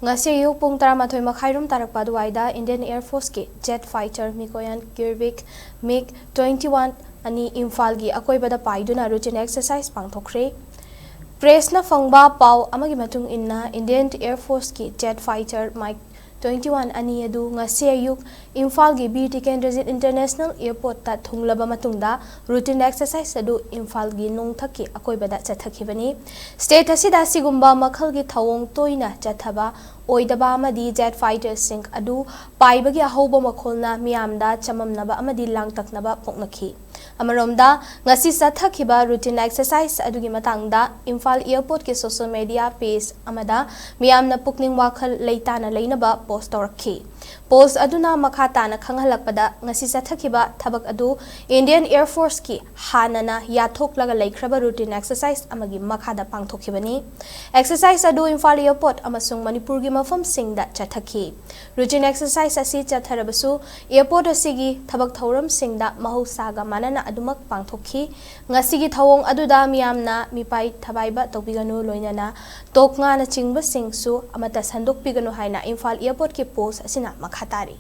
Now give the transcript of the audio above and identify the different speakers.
Speaker 1: ngasi ayuk pung 13 makhairum tarakpa duwaida Indian Air Force ki jet fighter Mikoyan Kirvik MIG-21 ani Imphal gi Akoibada Paiduna routine exercise Pangthokkhre press na fangba pau amagi matung inna Indian Air Force ki jet fighter MIG-21 ani adu ngasi ayuk Imphal gi BT Kendrazit International Airport ta thunglaba matungda routine exercise adu Imphal gi nongthaki Akoibada chathakibani state asida sigumba makhal gi thawong toina chathaba oidaba amadi jet fighter sing adu paibagi ahoba makholna miyamda chamamnaba amadi langtaknaba poknakhi amaromda ngasi sathakiba routine exercise adugi matangda Imphal Airport ke social media page amada miyamna pukning wakhal leitana leinaba post torakhi post aduna makhata na khanghalakpada ngasi sathakiba thabak adu Indian Air Force ki hanana yathoklaga leikraba routine exercise amagi makhada pangthokhibani exercise adu Imphal Airport amasung Manipur gi mafam singda chathaki routine exercise asi chatharabasu airport asigi thabak thauram singda mahausaga manana adumak pangthokhi ngasi gi thawong aduda miyamna mipai thabaiba tobiganu loinana toknga na chingba singsu amata sandok piganu haina Imphal Airport ki post asina makhatari